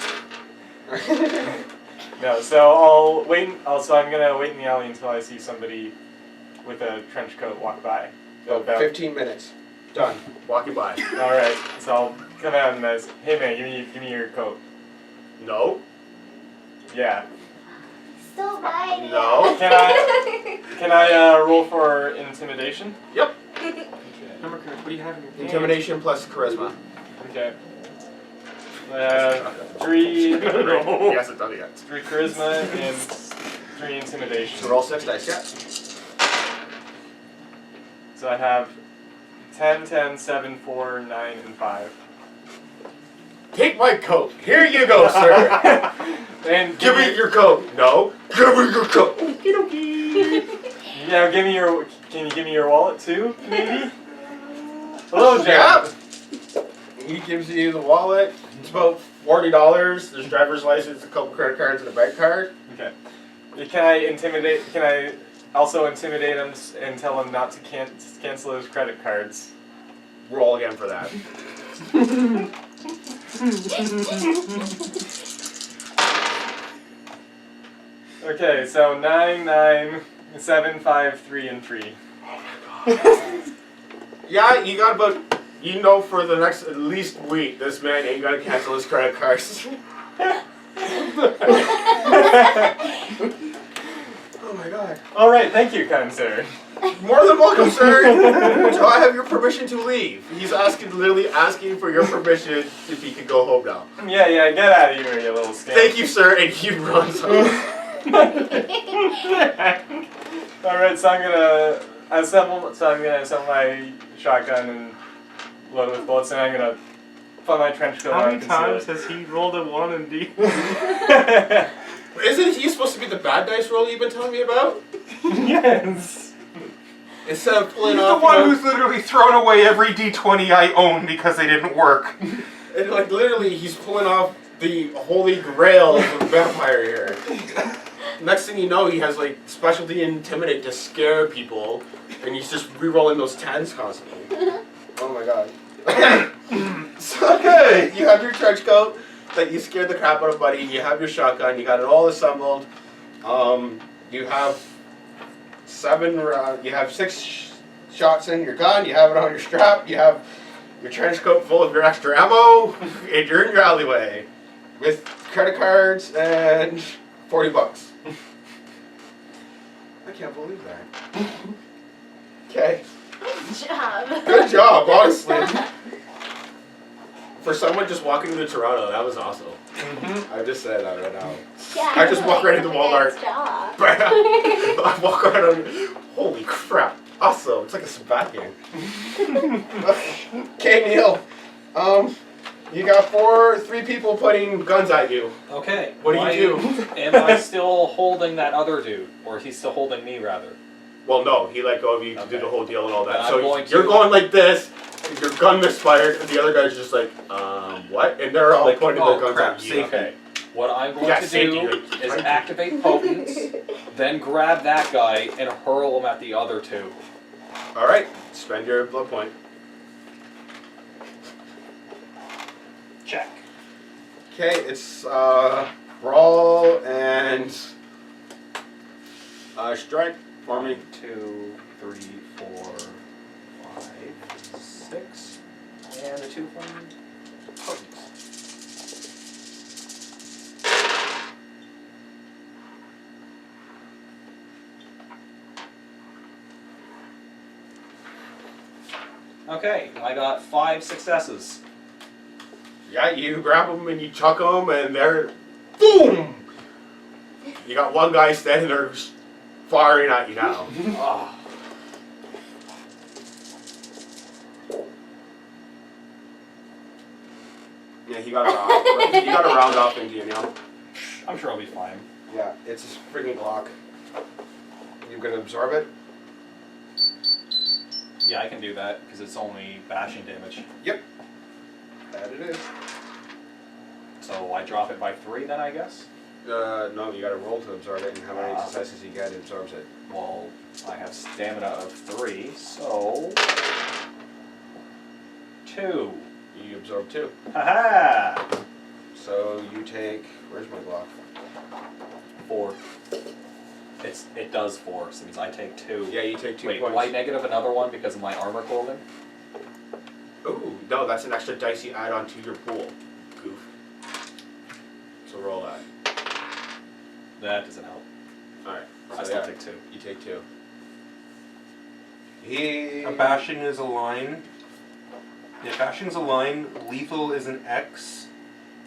no. So I'll wait. Also, I'm gonna wait in the alley until I see somebody with a trench coat walk by. About 15 minutes. Done. Walking by. All right. So I'll come out and say, "Hey man, give me your coat." No. Yeah. Still buying No. Can I roll for intimidation? Yep. number card. What do you have in your hand? Intimidation plus charisma. Okay. 3. Yes, it does, yeah. 3 charisma and 3 intimidation. So roll 6 dice, yeah. So I have 10, 10, 7, 4, 9, and 5. Take my coat. Here you go, sir. And Give me your coat. No. Give me your coat. Okie dokie. yeah, can you give me your wallet too, maybe? Hello, Jenn. Yeah. He gives you the wallet. It's about $40. There's driver's license, a couple credit cards, and a bank card. Okay. Can I also intimidate him and tell him not to cancel his credit cards? Roll again for that. Okay, so 9, 9, 7, 5, 3, and 3. Yeah, you got about, you know, for the next at least week, this man ain't gonna cancel his credit cards. Oh my god. All right, thank you, kind sir. More than welcome, sir. Do I have your permission to leave? He's literally asking for your permission if he can go home now. Yeah, get out of here, you little scamp. Thank you, sir, and he runs off. All right, so I'm gonna assemble my shotgun and load it with bullets, and I'm gonna put my trench coat How on many and conceal times has he rolled a 1 and D? it. Isn't he supposed to be the bad dice roll you've been telling me about? Yes. Instead of pulling He's off, the one who's literally thrown away every D20 I own because they didn't work. and like literally, he's pulling off the holy grail of a vampire here. Next thing you know, he has like specialty intimidate to scare people, and he's just re-rolling those 10s constantly. Oh my god. So okay, you have your trench coat that you scared the crap out of buddy. You have your shotgun. You got it all assembled. You have 7 rounds. You have 6 shots in your gun. You have it on your strap. You have your trench coat full of your extra ammo, and you're in your alleyway with credit cards and $40. I can't believe that. Okay. Good job. Good job, honestly. For someone just walking into Toronto, that was awesome. I just said that right now. Yeah, I just walk right into Walmart. Good job. I walk right on. Holy crap. Awesome. It's like a sabbatical. Okay, Neil. You got 3 people putting guns at you. Okay. What do you do? Am I still holding that other dude? Or is he still holding me, rather? Well, no. He let go of you to do Okay. the whole deal and all that. Then So I'm going you're to- going like this. Your gun misfired, and the other guy's just like, what? And they're all Like, pointing oh, their guns crap, at you. safety. Okay. What I'm going Yeah, to safety, do like, is trying to- activate potent, then grab that guy and hurl him at the other 2. Alright. Spend your blood point. Check. Okay, it's brawl and strike for me. 2, 3, 4, 5, 6, and a 2 from potent. Okay, I got 5 successes. Yeah, you grab them and you chuck them, and they're boom. You got one guy standing there, firing at you now. Ah. Yeah, he got a round off into you now. I'm sure I'll be fine. Yeah, it's his freaking Glock. You gonna absorb it? Yeah, I can do that because it's only bashing damage. Yep. That it is. So I drop it by 3 then, I guess? No, you gotta roll to absorb it, and how many successes you get, it absorbs it. Well, I have stamina of 3, so 2. You absorb 2. Haha! So you take, where's my Glock? 4. It does 4, so it means I take 2. Yeah, you take 2 Wait, points. do I negative another one because of my armor clothing? Ooh, no, that's an extra dice you add on to your pool. Goof. So roll that. That doesn't help. Alright. I still take 2. You take 2. A bashing is a line. Yeah, bashing's a line. Lethal is an X.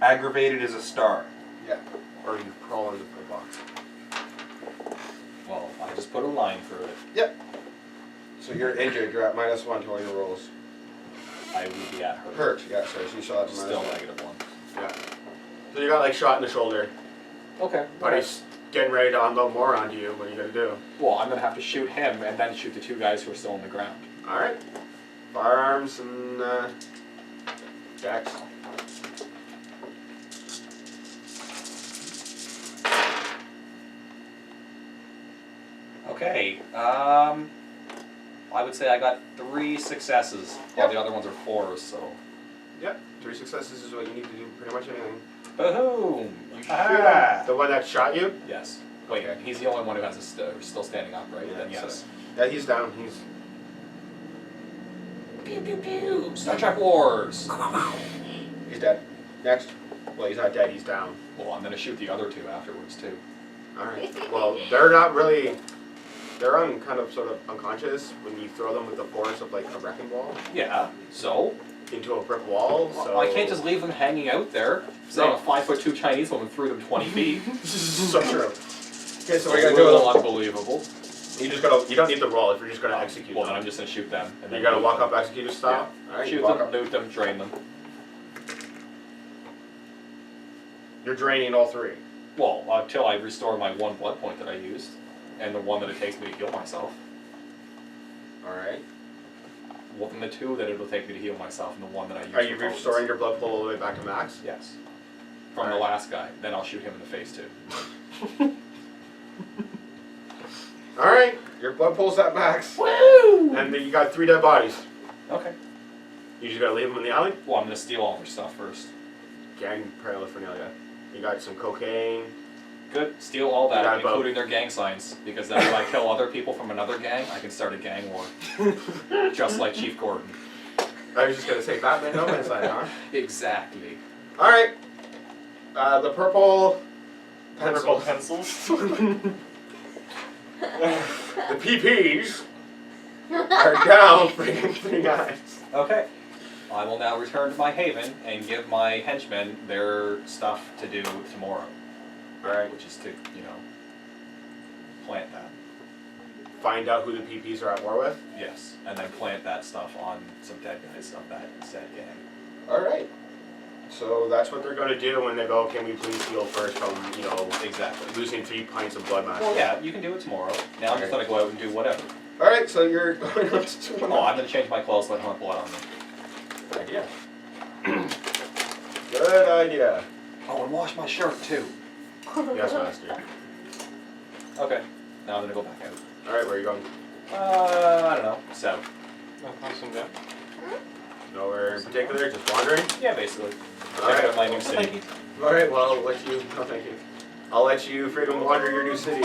Aggravated is a star. Yeah. Or you crawl into the box. Well, I just put a line through it. Yep. So you're injured. You're at -1 to all your rolls. I would be at hurt. Hurt. Yeah. So you shot at Still -1. -1. Yeah. So you got like shot in the shoulder, Okay. but he's getting ready to unload more onto you. What are you gonna do? Well, I'm gonna have to shoot him and then shoot the 2 guys who are still on the ground. All right. Firearms and jacks. Okay. I would say I got 3 successes, while the other ones are 4s. So. Yep. 3 successes is what you need to do pretty much anything. Boom! You shoot him. The one that shot you? Yes. Wait, Okay. he's the only one who has still standing up, right? Yeah, Then yes. so- Yeah, he's down. He's. Pew pew pew! Star Trek Wars! He's dead. Next. Well, he's not dead. He's down. Well, I'm gonna shoot the other 2 afterwards too. All right. Well, they're not really. They're kind of sort of unconscious when you throw them with the force of like a wrecking ball Yeah. So into a brick wall. So I can't just leave them hanging out there. Saying a 5'2" Chinese woman threw them 20 feet. So true. Okay, so A we're gonna do little it. unbelievable. You just gotta. You don't need the roll if you're just gonna execute. Well, then them. I'm just gonna shoot them. And You then gotta loot walk them. up executor style. All right. Shoot You walk them, up. loot them, drain them. You're draining all 3. Well, until I restore my 1 blood point that I used, and the 1 that it takes me to heal myself. All right. Well, then the 2 that it'll take me to heal myself, and the 1 that I use. Are you for potions. restoring your blood pool all the way back to max? Yes. From the Alright. last guy. Then I'll shoot him in the face too. All right. Your blood pool's at max. Woo! And then you got 3 dead bodies. Okay. You just gotta leave them in the alley. Well, I'm gonna steal all their stuff first. Gang paraphernalia. You got some cocaine. Good. Steal all that, Got both. including their gang signs, because then if I kill other people from another gang, I can start a gang war. Just like Chief Gordon. I was just gonna say Batman No Man's Land, huh? Exactly. All right. The purple Purple pencils. pencils. The PPs are down freaking 3 guys. Okay. I will now return to my haven and give my henchmen their stuff to do tomorrow. Alright. Which is to, plant that. Find out who the PPs are at war with. Yes. And then plant that stuff on some dead guys of that said gang. Alright. So that's what they're gonna do when they go, can we please heal first from, Exactly. losing 3 pints of blood mass. Well, yeah, you can do it tomorrow. Now I'm just gonna go out and do whatever. Alright, so you're going up to 2 Oh, I'm gonna change my clothes so I don't have blood on them. idea. Good idea. Oh, and wash my shirt too. Yes, master. Okay. Now I'm gonna go back out. Alright, where are you going? I don't know. South. Awesome, yeah. Nowhere in particular, just wandering? Yeah, basically. Check Alright. out my new city. Alright, well, I'll let you. No, thank you. I'll let you freedom wander your new city.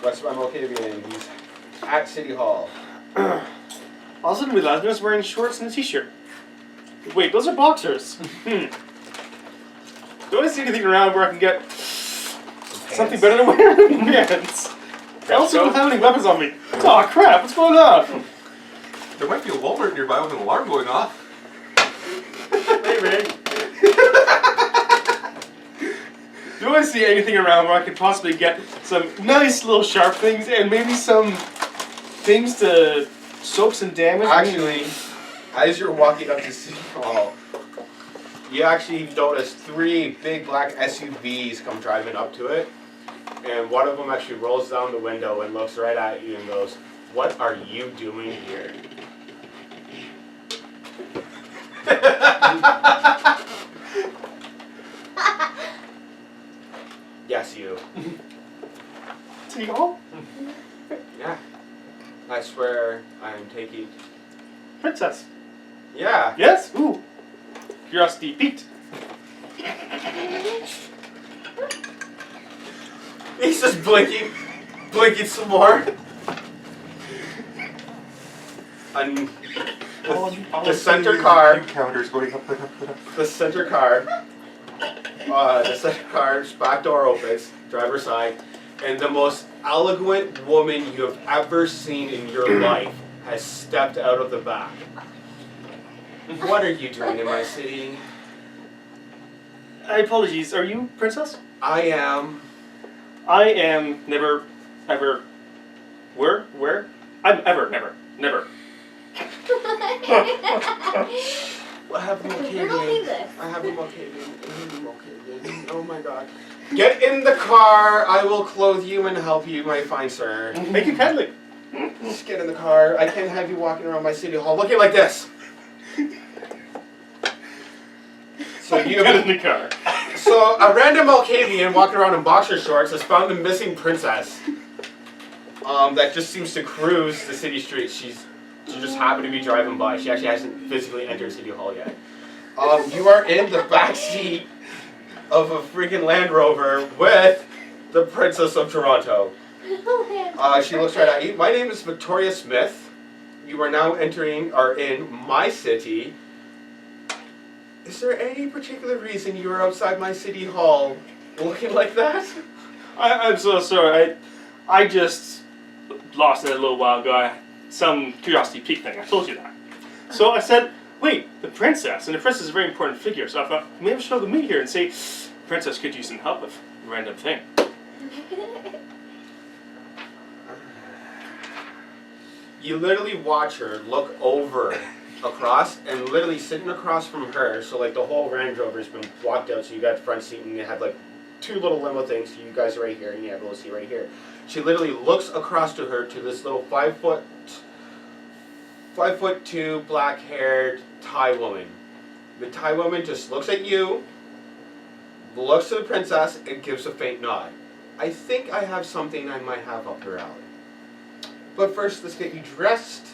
West by Malkavian. He's at City Hall. All of a sudden, we realized I was wearing shorts and a t-shirt. Wait, those are boxers. Don't I see anything around where I can get something better than wearing pants? I also don't have any weapons on me. Oh crap! What's going on? There might be a Walmart nearby with an alarm going off. Maybe. Do I see anything around where I could possibly get some nice little sharp things and maybe some things to soak some damage? Actually, as you're walking up to City Hall, you actually notice 3 big black SUVs come driving up to it. And one of them actually rolls down the window and looks right at you and goes, "What are you doing here?" Yes, you. City Hall? Yeah. That's where I'm taking. Princess. Yeah. Yes? Ooh. Curiosity piqued. He's just blinking some more. And the center car. Counters going up. The center car. The center car's back door opens, driver's side, and the most elegant woman you have ever seen in your life has stepped out of the back. What are you doing in my city? Apologies, are you Princess? I am. I am never, ever, where? I'm ever, never. I have the You're gonna leave Malkavian. this. I have the Malkavian. Oh my god. Get in the car. I will clothe you and help you, my fine sir. Make you cuddly. Just get in the car. I can't have you walking around my city hall looking like this. So you Get in the car. So a random Malkavian walking around in boxer shorts has found the missing princess. That just seems to cruise the city streets. She just happened to be driving by. She actually hasn't physically entered City Hall yet. You are in the back seat of a freaking Land Rover with the Princess of Toronto. She looks right at you. My name is Victoria Smith. You are now in my city. Is there any particular reason you are outside my city hall looking like that? I'm so sorry. I just lost it a little while ago. Some curiosity pique thing. I told you that. So I said, wait, the princess. And the princess is a very important figure. So I thought, maybe I should go to meet here and say, Princess could use some help with a random thing. You literally watch her look over across and literally sitting across from her. So like the whole Range Rover's been blocked out. So you got the front seat and you have like 2 little limo things. So you guys are right here and you have a little seat right here. She literally looks across to her to this little 5'2" black-haired Thai woman. The Thai woman just looks at you, looks to the princess, and gives a faint nod. I think I have something I might have up your alley. But first, let's get you dressed.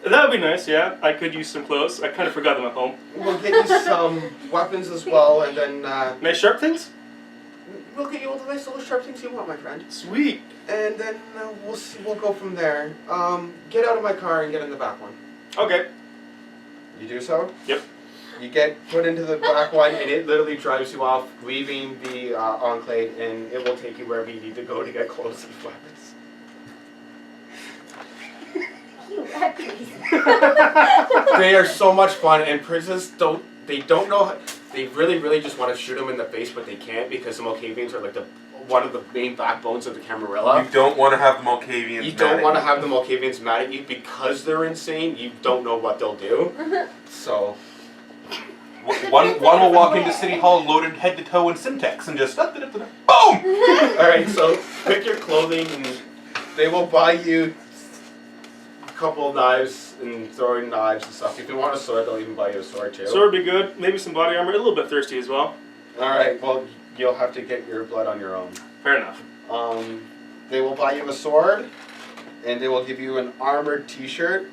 That would be nice, yeah. I could use some clothes. I kind of forgot them at home. We'll get you some weapons as well, and then Nice sharp things? we'll get you all the nice little sharp things you want, my friend. Sweet. And then we'll see. We'll go from there. Get out of my car and get in the back one. Okay. You do so? Yep. You get put into the black one, and it literally drives you off, leaving the enclave, and it will take you wherever you need to go to get clothes and weapons. They are so much fun, and princes don't know. They really just want to shoot them in the face, but they can't because the Malkavians are like one of the main backbones of the Camarilla. You don't want to have the Malkavians. You don't want to have the Malkavians mad at you because they're insane. You don't know what they'll do. So. One will walk into City Hall loaded head to toe in Simtex and just boom! Alright, so pick your clothing and they will buy you a couple of knives and throwing knives and stuff. If you want a sword, they'll even buy you a sword too. Sword would be good. Maybe some body armor. A little bit thirsty as well. Alright, well, you'll have to get your blood on your own. Fair enough. They will buy you a sword and they will give you an armored t-shirt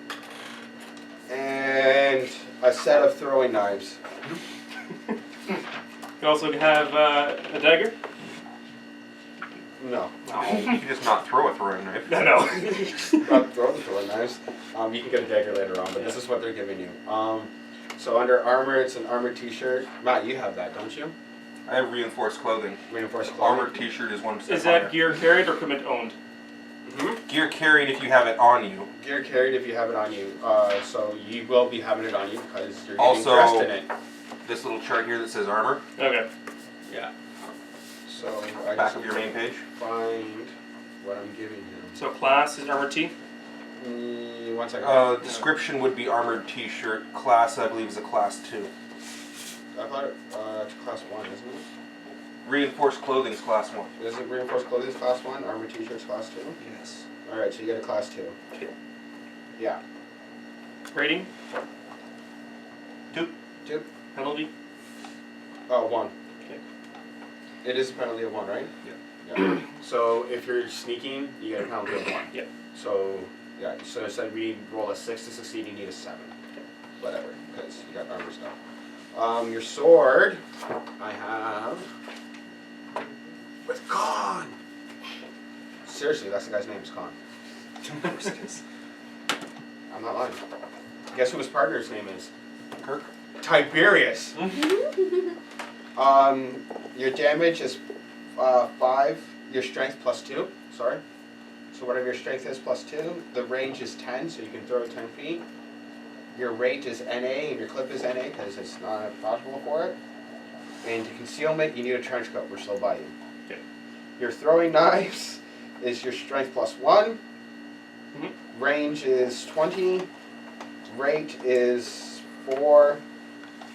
and a set of throwing knives. You also have a dagger. No. No, you can just not throw a throwing knife. No. Not throw the throwing knives. You can get a dagger later on, but this is what they're giving you. So under armor, it's an armored t-shirt. Matt, you have that, don't you? I have reinforced clothing. Reinforced clothing. Armored t-shirt is one step Is that higher. gear carried or equipment owned? Mm-hmm. Gear carried if you have it on you. Gear carried if you have it on you. So you will be having it on you because you're getting Also- dressed in it. This little chart here that says armor. Okay. Yeah. Back of your main page. Find what I'm giving him. So class is armor T. 1 second. Description would be armored T-shirt. Class, I believe, is a class 2. I thought it's class 1, isn't it? Reinforced clothing is class 1. Isn't reinforced clothing class 1? Armor t-shirts class 2? Yes. Alright, so you get a class 2. Okay. Yeah. Rating. 2. 2. Penalty. Oh, 1. Okay. It is a penalty of 1, right? Yeah. So if you're sneaking, you get a penalty of 1. Yep. So, yeah, so instead of we roll a 6 to succeed, you need a 7. Okay. Whatever, because you got armor stuff. Your sword, I have... with Khan! Seriously, that's the guy's name, is Khan. I'm not lying. Guess who his partner's name is? Kirk. Tiberius! Your damage is 5, your strength plus 2, sorry. So whatever your strength is plus 2, the range is 10, so you can throw it 10 feet. Your rate is NA, and your clip is NA, because it's not possible for it. And to concealment, you need a trench coat, which they'll buy you. Okay. Your throwing knives is your strength plus 1. Range is 20. Rate is 4,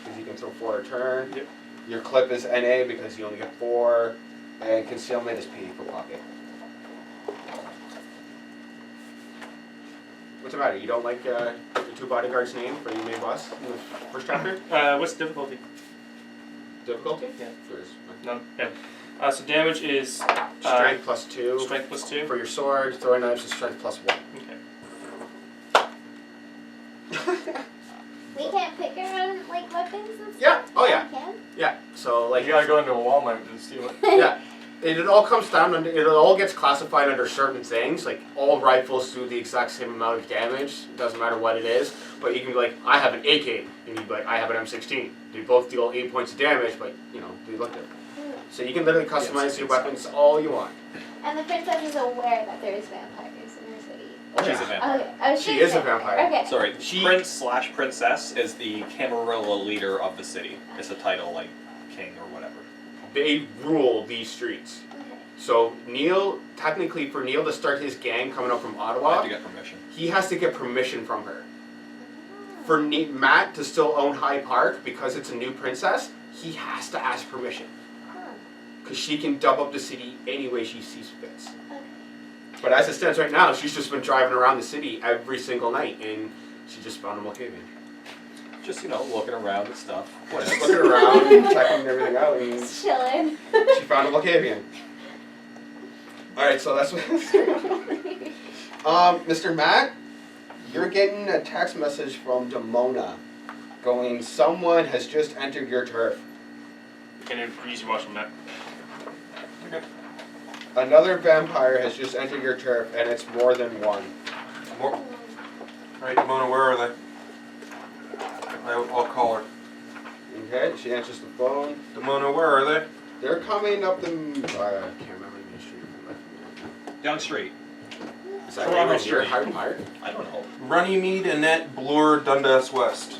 because you can throw 4 a turn. Yep. Your clip is NA, because you only get 4. And concealment is P for pocket. What's the matter? You don't like the 2 bodyguards' name for your main boss in the first chapter? What's the difficulty? Difficulty? Yeah. There is. None. Yeah. So damage is Strength plus 2. strength plus 2. For your sword, throwing knives is strength plus 1. Okay. We can't pick our own like weapons and stuff. Yeah. Oh yeah. We can. Yeah. So like You gotta go into a Walmart and steal it. yeah. It all comes down under, it all gets classified under certain things, like all rifles do the exact same amount of damage, it doesn't matter what it is, but you can be like, I have an AK, and you'd be like, I have an M16. They both deal 8 points of damage, but you know, they look different. So you can literally customize your weapons all you want. And the princess is aware that there's vampires in her city. She's a vampire. Okay. Oh, She she's is a vampire. Okay. Sorry, She- Prince/Princess is the Camarilla leader of the city. It's a title like king or whatever. They rule these streets. Okay. So Neil, technically for Neil to start his gang coming up from I Ottawa, have to get permission. he has to get permission from her. For Matt to still own High Park, because it's a new princess, he has to ask permission. Because she can dub up the city any way she sees fits. Okay. But as it stands right now, she's just been driving around the city every single night, and she just found a Malkavian. Just, you know, looking around and stuff. Just looking around and checking everything out, and Just chilling. she found a Malkavian. Alright, so that's what... Mr. Matt, you're getting a text message from Demona going, someone has just entered your turf. And then use your watch on that. Another vampire has just entered your turf, and it's more than one. More. Alright, Demona, where are they? I'll call her. Okay, she answers the phone. Demona, where are they? They're coming up the... I can't remember the street. Young Street. Is that Toronto near Street. High Park? I don't know. Runnymede, Annette, Bloor, Dundas West.